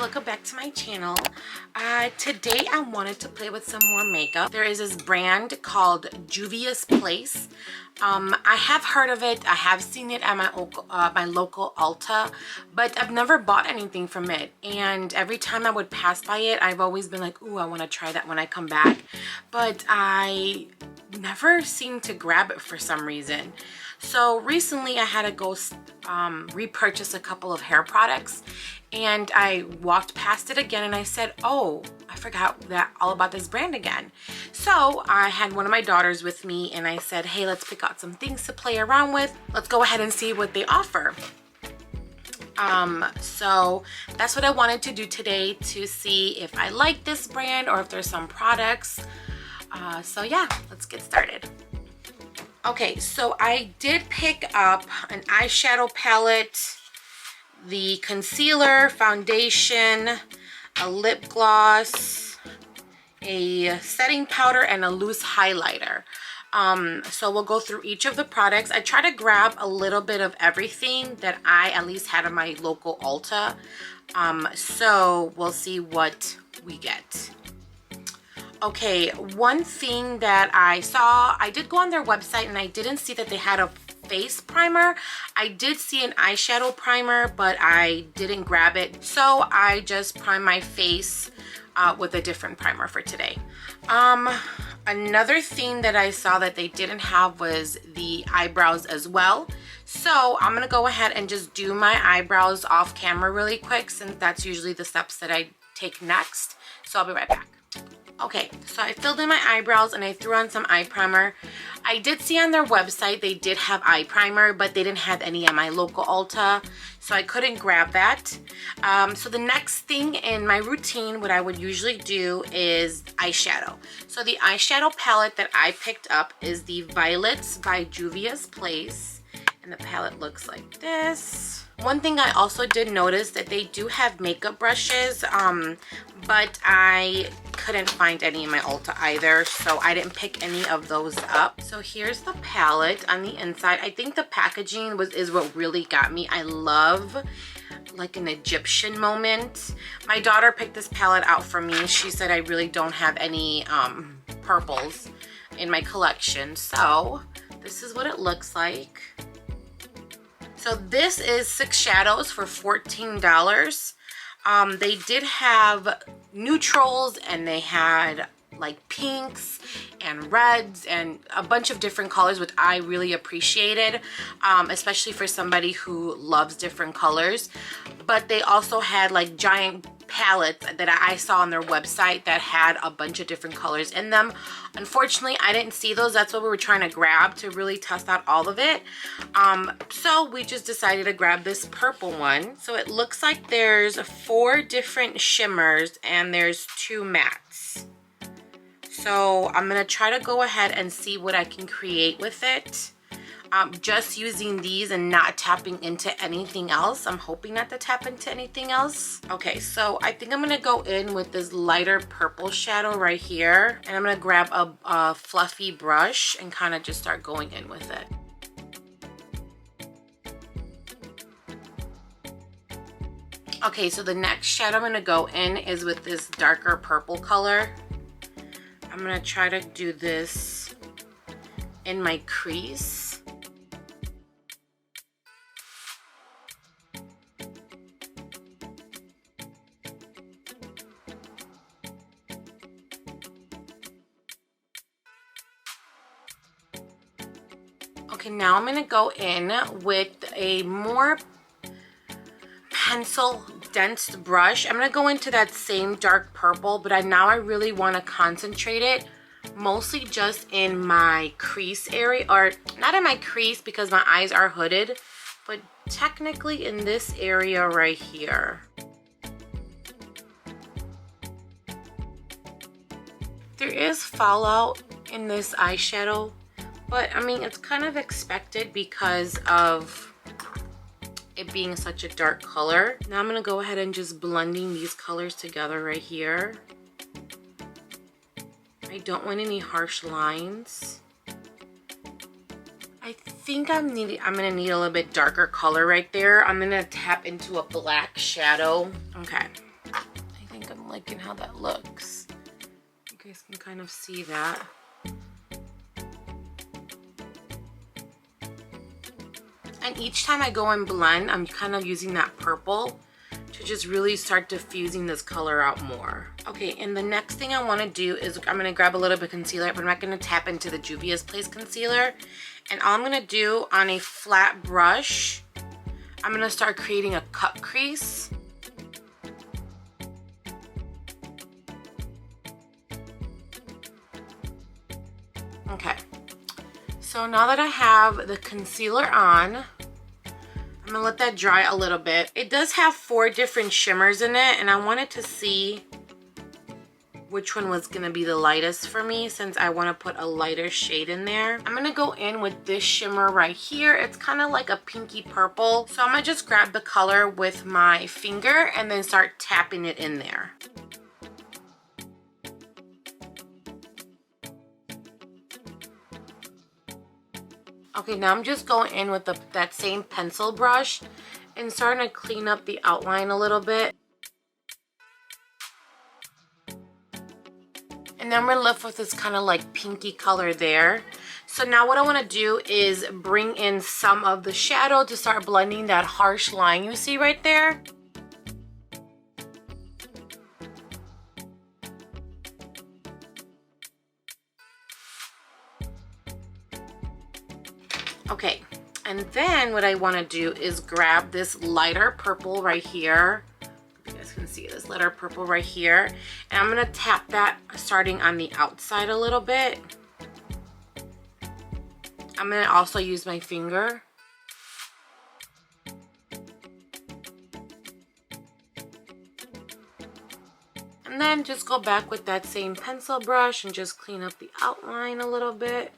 welcome back to my channel. Today I wanted to play with some more makeup. There is this brand called Juvia'S Place. I have heard of it. I have seen it at my local Ulta, but I've never bought anything from it. And every time I would pass by it, I've always been like, ooh, I want to try that when I come back. But I never seem to grab it for some reason. So recently I had to go repurchase a couple of hair products, and I walked past it again and I said, oh, I forgot all about this brand again. So I had one of my daughters with me and I said, hey, let's pick out some things to play around with. Let's go ahead and see what they offer. So that's what I wanted to do today, to see if I like this brand or if there's some products. So yeah, let's get started. Okay, so I did pick up an eyeshadow palette, the concealer, foundation, a lip gloss, a setting powder, and a loose highlighter. So we'll go through each of the products. I try to grab a little bit of everything that I at least had in my local Ulta. So we'll see what we get. Okay, one thing that I saw, I did go on their website and I didn't see that they had a face primer. I did see an eyeshadow primer, but I didn't grab it. So I just primed my face with a different primer for today. Another thing that I saw that they didn't have was the eyebrows as well. So I'm gonna go ahead and just do my eyebrows off camera really quick, since that's usually the steps that I take next. So I'll be right back. Okay, so I filled in my eyebrows and I threw on some eye primer. I did see on their website they did have eye primer, but they didn't have any at my local Ulta, so I couldn't grab that. So the next thing in my routine, what I would usually do is eyeshadow. So the eyeshadow palette that I picked up is the Violets by Juvia'S Place, and the palette looks like this. One thing I also did notice that they do have makeup brushes, but I couldn't find any in my Ulta either, so I didn't pick any of those up. So here's the palette on the inside. I think the packaging is what really got me. I love like an Egyptian moment. My daughter picked this palette out for me. She said I really don't have any purples in my collection, so this is what it looks like. So this is 6 shadows for $14. They did have neutrals, and they had like pinks and reds and a bunch of different colors, which I really appreciated, especially for somebody who loves different colors. But they also had like giant palettes that I saw on their website that had a bunch of different colors in them. Unfortunately, I didn't see those. That's what we were trying to grab to really test out all of it. So we just decided to grab this purple one. So it looks like there's 4 different shimmers and there's 2 mattes. So I'm gonna try to go ahead and see what I can create with it. Just using these and not tapping into anything else. I'm hoping not to tap into anything else. Okay, so I think I'm gonna go in with this lighter purple shadow right here, and I'm gonna grab a fluffy brush and kind of just start going in with it. Okay, so the next shadow I'm gonna go in is with this darker purple color. I'm gonna try to do this in my crease. Okay, now I'm gonna go in with a more pencil dense brush. I'm gonna go into that same dark purple, but now I really want to concentrate it mostly just in my crease area, or not in my crease because my eyes are hooded, but technically in this area right here. There is fallout in this eyeshadow, but I mean, it's kind of expected because of it being such a dark color. Now I'm gonna go ahead and just blending these colors together right here. I don't want any harsh lines. I think I'm gonna need a little bit darker color right there. I'm gonna tap into a black shadow. Okay, liking how that looks. You guys can kind of see that. And each time I go and blend, I'm kind of using that purple to just really start diffusing this color out more. Okay, and the next thing I want to do is I'm going to grab a little bit of concealer, but I'm not going to tap into the Juvia'S concealer. And all I'm going to do on a flat brush, I'm going to start creating a cut crease. Okay, so now that I have the concealer on, I'm gonna let that dry a little bit. It does have 4 different shimmers in it, and I wanted to see which one was gonna be the lightest for me since I want to put a lighter shade in there. I'm gonna go in with this shimmer right here. It's kind of like a pinky purple. So I'm gonna just grab the color with my finger and then start tapping it in there. Okay, now I'm just going in with that same pencil brush and starting to clean up the outline a little bit. And then we're left with this kind of like pinky color there. So now what I want to do is bring in some of the shadow to start blending that harsh line you see right there. Okay, and then what I want to do is grab this lighter purple right here. You guys can see this lighter purple right here. And I'm going to tap that starting on the outside a little bit. I'm going to also use my finger. And then just go back with that same pencil brush and just clean up the outline a little bit.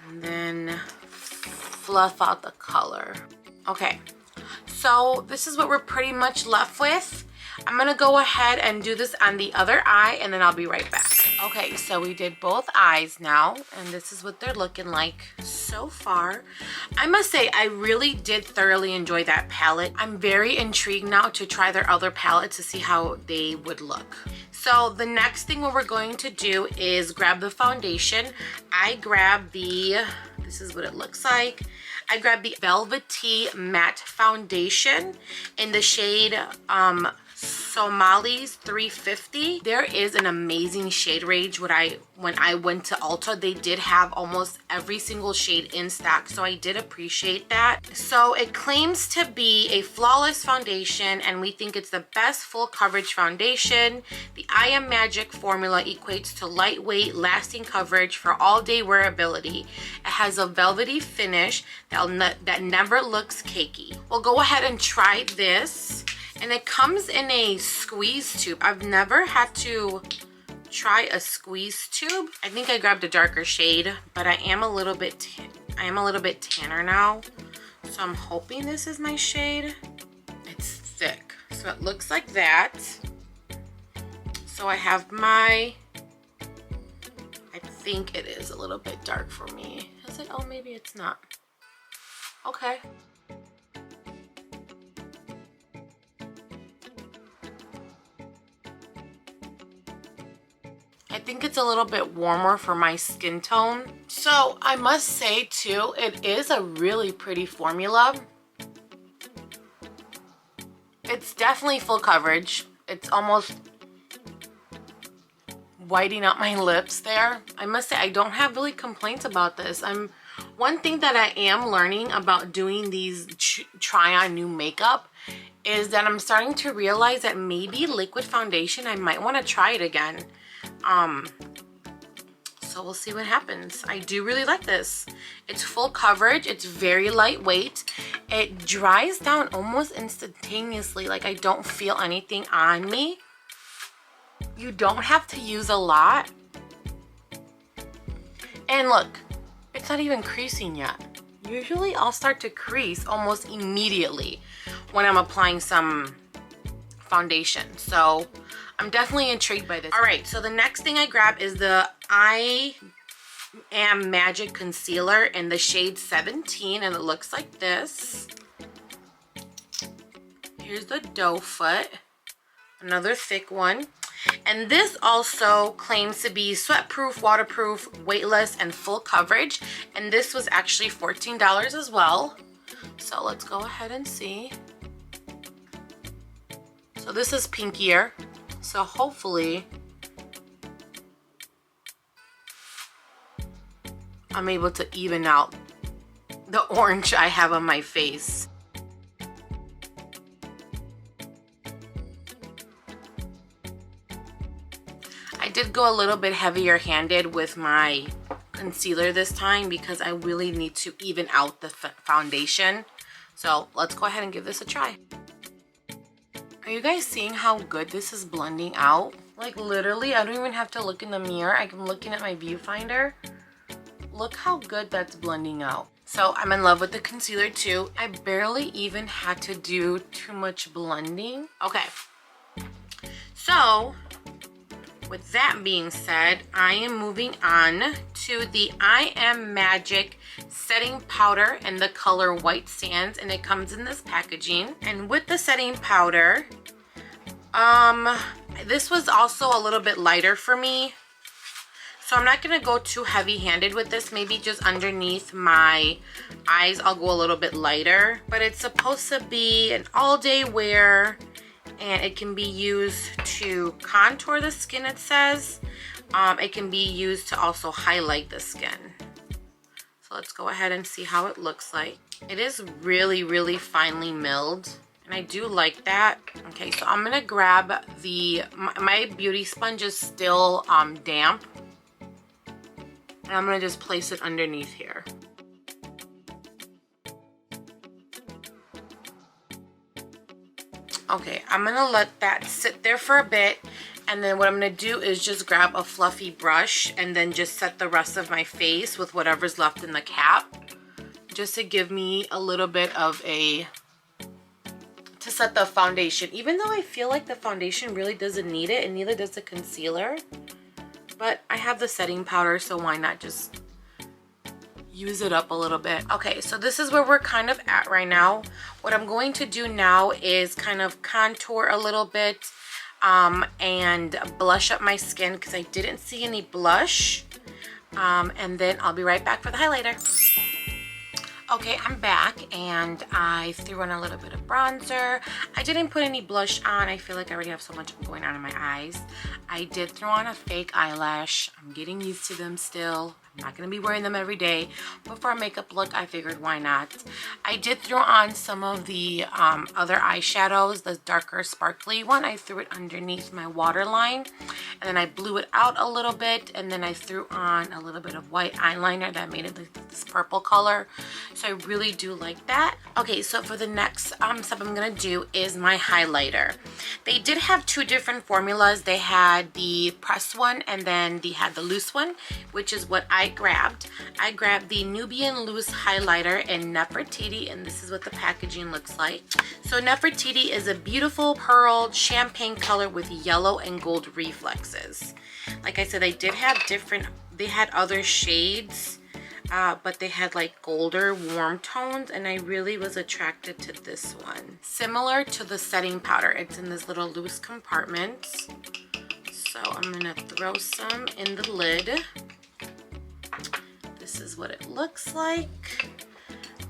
And then fluff out the color. Okay, so this is what we're pretty much left with. I'm gonna go ahead and do this on the other eye and then I'll be right back. Okay, so we did both eyes now and this is what they're looking like so far. I must say I really did thoroughly enjoy that palette. I'm very intrigued now to try their other palette to see how they would look. So the next thing what we're going to do is grab the foundation. I grabbed this is what it looks like. I grabbed the Velvety Matte Foundation in the shade Somali's 350. There is an amazing shade range. When I went to Ulta, they did have almost every single shade in stock, so I did appreciate that. So it claims to be a flawless foundation, and we think it's the best full coverage foundation. The I Am Magic formula equates to lightweight, lasting coverage for all-day wearability. It has a velvety finish that never looks cakey. We'll go ahead and try this. And it comes in a squeeze tube. I've never had to try a squeeze tube. I think I grabbed a darker shade, but I am a little bit tanner now. So I'm hoping this is my shade. It's thick. So it looks like that. So I have I think it is a little bit dark for me. Is it? Oh, maybe it's not. Okay. I think it's a little bit warmer for my skin tone. So I must say too, it is a really pretty formula. It's definitely full coverage. It's almost whitening out my lips there. I must say I don't have really complaints about this. One thing that I am learning about doing these try on new makeup is that I'm starting to realize that maybe liquid foundation, I might want to try it again. So we'll see what happens. I do really like this. It's full coverage. It's very lightweight. It dries down almost instantaneously. Like I don't feel anything on me. You don't have to use a lot. And look, it's not even creasing yet. Usually I'll start to crease almost immediately when I'm applying some foundation. So I'm definitely intrigued by this. All right, so the next thing I grab is the I Am Magic Concealer in the shade 17, and it looks like this. Here's the doe foot, another thick one. And this also claims to be sweat-proof, waterproof, weightless, and full coverage. And this was actually $14 as well. So let's go ahead and see. So this is pinkier. So hopefully I'm able to even out the orange I have on my face. I did go a little bit heavier handed with my concealer this time because I really need to even out the foundation. So let's go ahead and give this a try. Are you guys seeing how good this is blending out? Like literally, I don't even have to look in the mirror. I'm looking at my viewfinder. Look how good that's blending out. So I'm in love with the concealer too. I barely even had to do too much blending. Okay, so with that being said, I am moving on to the I Am Magic setting powder in the color White Sands, and it comes in this packaging. And with the setting powder, this was also a little bit lighter for me. So I'm not gonna go too heavy-handed with this. Maybe just underneath my eyes, I'll go a little bit lighter. But it's supposed to be an all-day wear, and it can be used to contour the skin, it says. It can be used to also highlight the skin. So let's go ahead and see how it looks like. It is really, really finely milled, and I do like that. Okay, so I'm gonna grab my beauty sponge is still damp. And I'm gonna just place it underneath here. Okay, I'm gonna let that sit there for a bit, and then what I'm gonna do is just grab a fluffy brush and then just set the rest of my face with whatever's left in the cap, just to give me a little bit of to set the foundation. Even though I feel like the foundation really doesn't need it, and neither does the concealer. But I have the setting powder, so why not just use it up a little bit. Okay, so this is where we're kind of at right now. What I'm going to do now is kind of contour a little bit and blush up my skin because I didn't see any blush. And then I'll be right back for the highlighter. Okay, I'm back, and I threw on a little bit of bronzer. I didn't put any blush on. I feel like I already have so much going on in my eyes. I did throw on a fake eyelash. I'm getting used to them still. I'm not going to be wearing them every day, but for a makeup look, I figured why not. I did throw on some of the other eyeshadows, the darker sparkly one. I threw it underneath my waterline, and then I blew it out a little bit, and then I threw on a little bit of white eyeliner that made it this purple color. So I really do like that. Okay, so for the next step I'm going to do is my highlighter. They did have two different formulas. They had the pressed one, and then they had the loose one, which is what I grabbed. I grabbed the Nubian Loose Highlighter in Nefertiti, and this is what the packaging looks like. So Nefertiti is a beautiful pearled champagne color with yellow and gold reflexes. Like I said, they did have they had other shades, but they had like golder warm tones, and I really was attracted to this one. Similar to the setting powder, it's in this little loose compartment. So I'm gonna throw some in the lid. This is what it looks like.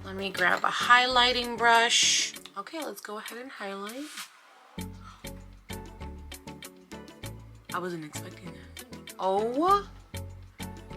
Let me grab a highlighting brush. Okay, let's go ahead and highlight. I wasn't expecting that. Oh,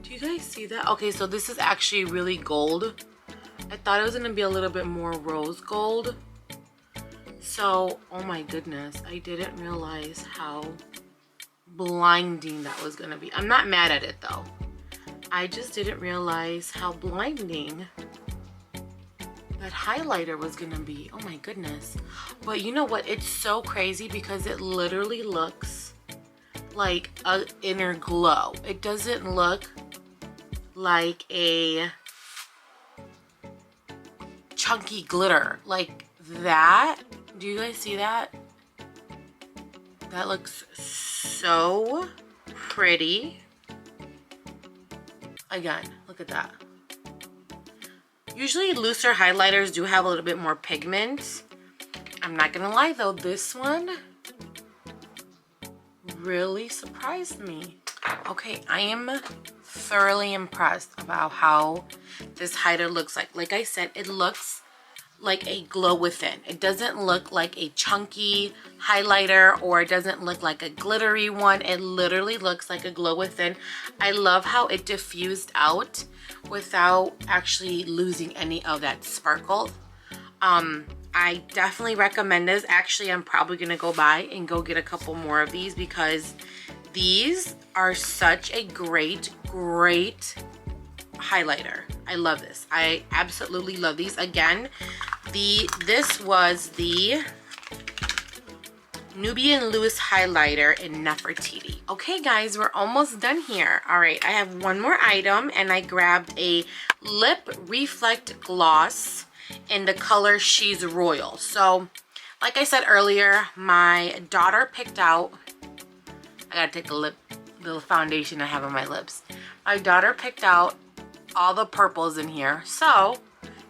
do you guys see that? Okay, so this is actually really gold. I thought it was gonna be a little bit more rose gold. So, oh my goodness, I didn't realize how blinding that was gonna be. I'm not mad at it though. I just didn't realize how blinding that highlighter was gonna be. Oh my goodness. But you know what? It's so crazy because it literally looks like an inner glow. It doesn't look like a chunky glitter like that. Do you guys see that? That looks so pretty. Again, look at that. Usually looser highlighters do have a little bit more pigment, I'm not gonna lie though, this one really surprised me. Okay, I am thoroughly impressed about how this highlighter looks like. Like I said, it looks like a glow within. It doesn't look like a chunky highlighter, or it doesn't look like a glittery one. It literally looks like a glow within. I love how it diffused out without actually losing any of that sparkle. I definitely recommend this. Actually, I'm probably gonna go buy and go get a couple more of these because these are such a great highlighter. I love this. I absolutely love these. Again, this was the Nubian Loose highlighter in Nefertiti. Okay guys, we're almost done here. All right, I have one more item, and I grabbed a lip reflect gloss in the color She's Royal. So like I said earlier, my daughter picked out, I gotta take the little foundation I have on my lips. My daughter picked out all the purples in here, so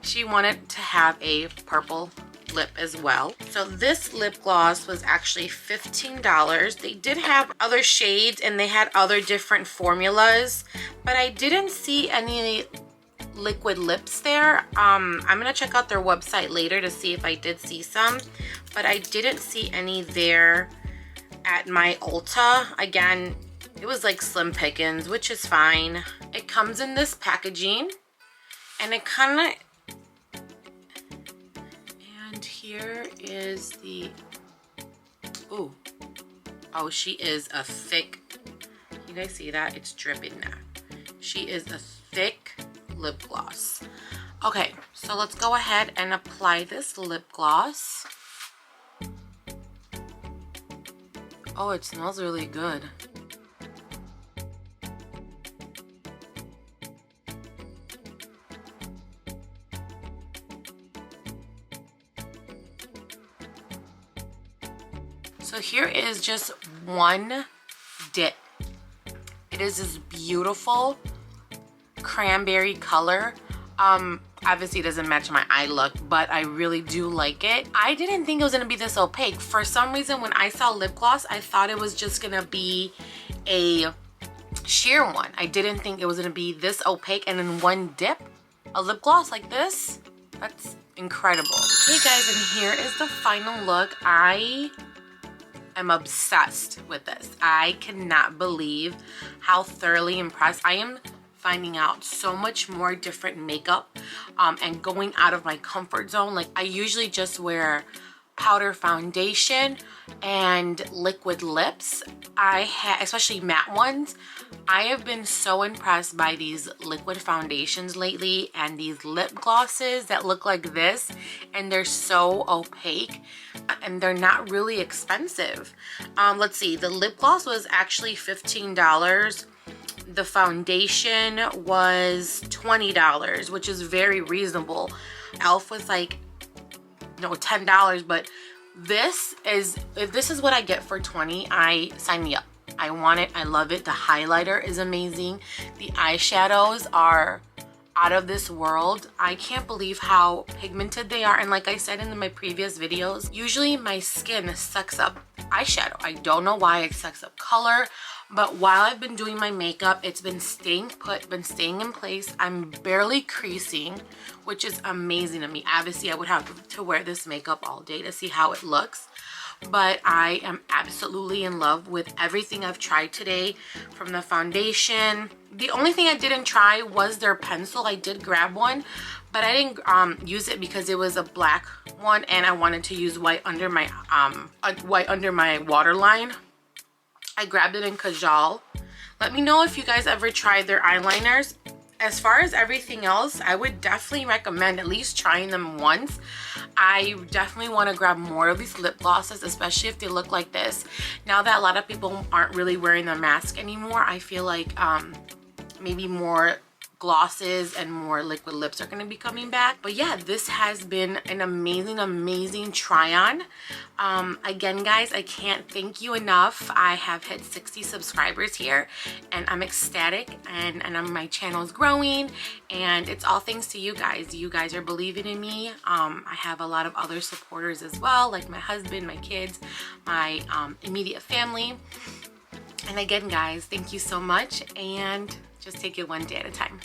she wanted to have a purple lip as well. So this lip gloss was actually $15. They did have other shades and they had other different formulas, but I didn't see any liquid lips there. I'm gonna check out their website later to see if I did see some, but I didn't see any there at my Ulta. Again, it was like slim pickings, which is fine. It comes in this packaging, and it kind of, and here is the, ooh, oh, she is a thick, you guys see that? It's dripping now. She is a thick lip gloss. Okay, so let's go ahead and apply this lip gloss. Oh, it smells really good. So here is just one dip. It is this beautiful cranberry color. Obviously it doesn't match my eye look, but I really do like it. I didn't think it was gonna be this opaque. For some reason, when I saw lip gloss, I thought it was just gonna be a sheer one. I didn't think it was gonna be this opaque, and in one dip, a lip gloss like this, that's incredible. Okay guys, and here is the final look. I am obsessed with this. I cannot believe how thoroughly impressed I am, finding out so much more different makeup and going out of my comfort zone. Like, I usually just wear powder foundation and liquid lips. Especially matte ones. I have been so impressed by these liquid foundations lately and these lip glosses that look like this, and they're so opaque and they're not really expensive. Let's see, the lip gloss was actually $15. The foundation was $20, which is very reasonable. Elf was like, no, $10, but this is, if this is what I get for $20, I sign me up. I want it. I love it. The highlighter is amazing. The eyeshadows are out of this world. I can't believe how pigmented they are, and like I said in my previous videos, usually my skin sucks up eyeshadow. I don't know why it sucks up color, but while I've been doing my makeup, it's been staying put, been staying in place. I'm barely creasing, which is amazing to me. Obviously, I would have to wear this makeup all day to see how it looks, but I am absolutely in love with everything I've tried today. From the foundation, the only thing I didn't try was their pencil. I did grab one, but I didn't use it because it was a black one, and I wanted to use white under my waterline. I grabbed it in Kajal. Let me know if you guys ever tried their eyeliners. As far as everything else, I would definitely recommend at least trying them once. I definitely want to grab more of these lip glosses, especially if they look like this. Now that a lot of people aren't really wearing their mask anymore, I feel like maybe more glosses and more liquid lips are going to be coming back. But yeah, this has been an amazing try on. Again, guys, I can't thank you enough. I have hit 60 subscribers here, and I'm ecstatic, and my channel's growing, and it's all thanks to you guys. You guys are believing in me. I have a lot of other supporters as well, like my husband, my kids, my immediate family. And again, guys, thank you so much, and just take it one day at a time.